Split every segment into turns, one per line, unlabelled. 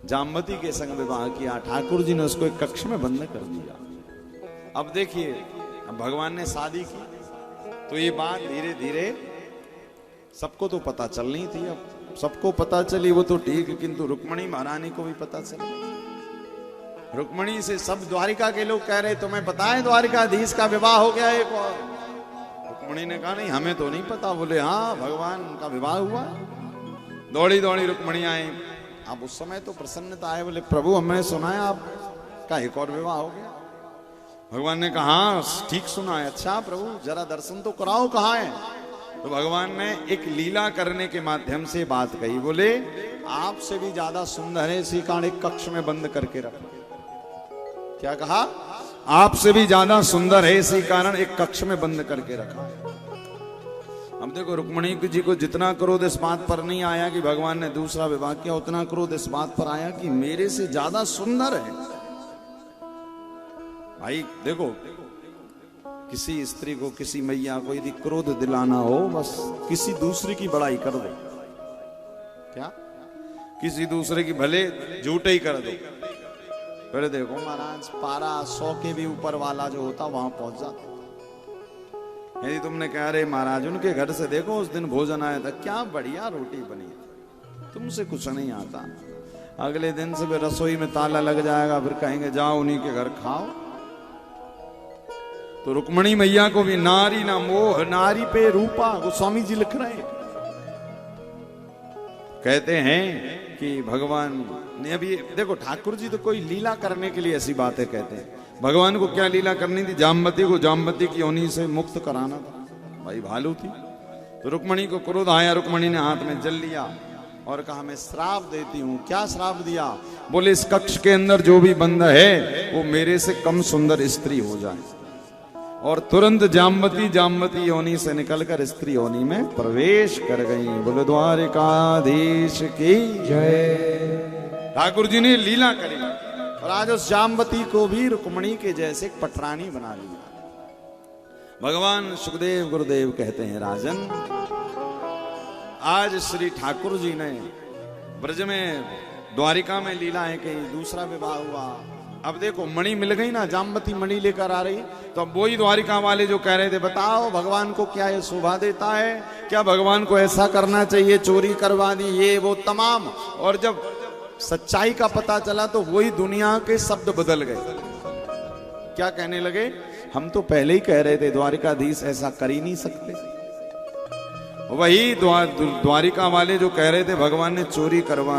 जामवती के संग विवाह किया, ठाकुर जी ने उसको एक कक्ष में बंद कर दिया। अब देखिए, अब भगवान ने शादी की तो ये बात धीरे धीरे सबको तो पता चलनी थी। अब सबको पता चली वो तो ठीक, किंतु रुक्मणी महारानी को भी पता चली। रुक्मणी से सब द्वारिका के लोग कह रहे तुम्हें पता है द्वारिकाधीश का विवाह हो गया एक और। रुक्मणी ने कहा नहीं हमें तो नहीं पता। बोले हाँ भगवान का विवाह हुआ। दौड़ी दौड़ी रुक्मणी आई। अब उस समय तो प्रसन्नता आए, बोले प्रभु हमने सुना है आपका एक और विवाह हो गया। भगवान ने कहा ठीक सुना है। अच्छा प्रभु जरा दर्शन तो कराओ कहाँ है। तो भगवान ने एक लीला करने के माध्यम से बात कही। बोले आपसे भी ज्यादा सुंदर है, इसी कारण एक कक्ष में बंद करके रखा। क्या कहा? आपसे भी ज्यादा सुंदर है, इसी कारण एक कक्ष में बंद करके रखा। अब देखो रुक्मणी जी को जितना क्रोध इस बात पर नहीं आया कि भगवान ने दूसरा विवाह किया, उतना क्रोध इस बात पर आया कि मेरे से ज्यादा सुंदर है। भाई देखो, किसी स्त्री को, किसी मैया को यदि क्रोध दिलाना हो, बस किसी दूसरे की बड़ाई कर दो। क्या? किसी दूसरे की भले झूठे ही कर दो, फिर देखो महाराज पारा 100 के भी ऊपर वाला जो होता वहां पहुंच जाता। यदि तुमने कहा अरे महाराज उनके घर से देखो उस दिन भोजन आया था, क्या बढ़िया रोटी बनी थी, तुमसे कुछ नहीं आता, अगले दिन से भी रसोई में ताला लग जाएगा, फिर कहेंगे जाओ उन्हीं के घर खाओ। तो रुक्मणी मैया को भी नारी ना मोह नारी पे रूपा, गोस्वामी जी लिख रहे हैं। कहते हैं कि भगवान ने अभी देखो, ठाकुर जी तो कोई लीला करने के लिए ऐसी बातें कहते हैं। भगवान को क्या लीला करनी थी? जामवती को जामवती की योनि से मुक्त कराना था, भाई भालू थी। तो रुक्मणी को क्रोध आया, रुक्मणी ने हाथ में जल लिया और कहा मैं श्राप देती हूं। क्या श्राप दिया? बोले इस कक्ष के अंदर जो भी बंद है वो मेरे से कम सुंदर स्त्री हो जाए। और तुरंत जामवती जामवती योनि से निकलकर स्त्री योनि में प्रवेश कर गई। बोले द्वारिकाधीश की जय। ठाकुर जी ने लीला करी और आज उस जामवती को भी रुक्मणी के जैसे पटरानी बना लिया। भगवान सुखदेव गुरुदेव कहते हैं राजन, आज श्री ठाकुर जी ने ब्रज में द्वारिका में लीला है, कहीं दूसरा विवाह हुआ। अब देखो मणि मिल गई ना, जामवती मणि लेकर आ रही, तो अब वही द्वारिका वाले जो कह रहे थे बताओ भगवान को क्या ये शोभा देता है, क्या भगवान को ऐसा करना चाहिए, चोरी करवा दी ये वो तमाम। और जब सच्चाई का पता चला तो वही दुनिया के शब्द बदल गए। क्या कहने लगे? हम तो पहले ही कह रहे थे द्वारिकाधीश ऐसा कर ही नहीं सकते। वही द्वारिका वाले जो कह रहे थे भगवान ने चोरी करवा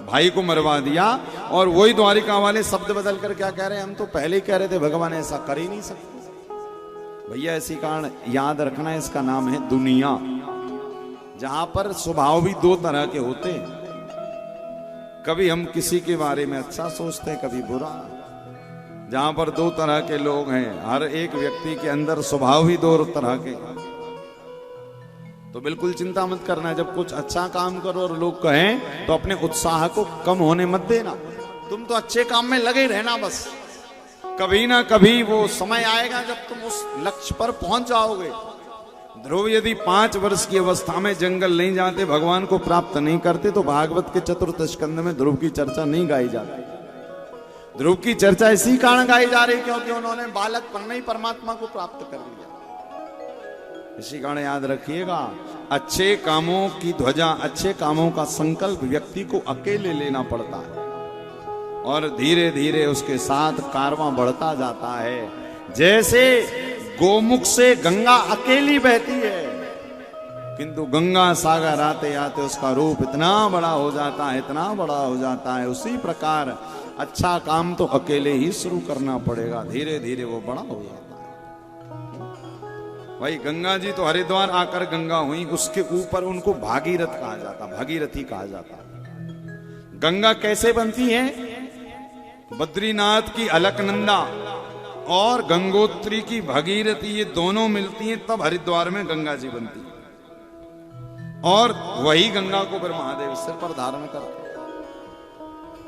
भाई को मरवा दिया, और वही द्वारिका वाले शब्द बदल कर क्या कह रहे हैं? हम तो पहले ही कह रहे थे भगवान ऐसा कर ही नहीं सकते। भैया इसी कारण याद रखना, इसका नाम है दुनिया, जहां पर स्वभाव भी दो तरह के होते हैं। कभी हम किसी के बारे में अच्छा सोचते हैं, कभी बुरा। जहां पर दो तरह के लोग हैं, हर एक व्यक्ति के अंदर स्वभाव भी दो तरह के, तो बिल्कुल चिंता मत करना। जब कुछ अच्छा काम करो और लोग कहें तो अपने उत्साह को कम होने मत देना। तुम तो अच्छे काम में लगे रहना बस। कभी ना कभी वो समय आएगा जब तुम उस लक्ष्य पर पहुंच जाओगे। ध्रुव यदि 5 वर्ष की अवस्था में जंगल नहीं जाते, भगवान को प्राप्त नहीं करते, तो भागवत के 4th स्कंद में ध्रुव की चर्चा नहीं गाई जाती। ध्रुव की चर्चा इसी कारण गाई जा रही क्योंकि उन्होंने बालक पर नहीं परमात्मा को प्राप्त कर लिया। इसी कारण याद रखिएगा, अच्छे कामों की ध्वजा, अच्छे कामों का संकल्प व्यक्ति को अकेले लेना पड़ता है और धीरे धीरे उसके साथ कारवां बढ़ता जाता है। जैसे गोमुख से गंगा अकेली बहती है, किंतु गंगा सागर आते आते उसका रूप इतना बड़ा हो जाता है, इतना बड़ा हो जाता है। उसी प्रकार अच्छा काम तो अकेले ही शुरू करना पड़ेगा, धीरे धीरे वो बड़ा हो जाता है। भाई गंगा जी तो हरिद्वार आकर गंगा हुई, उसके ऊपर उनको भागीरथ कहा जाता, भागीरथी कहा जाता। गंगा कैसे बनती है? बद्रीनाथ की अलकनंदा और गंगोत्री की भगीरथी, ये दोनों मिलती हैं तब हरिद्वार में गंगा जी बनती है। और वही गंगा को फिर महादेव सिर पर धारण करते।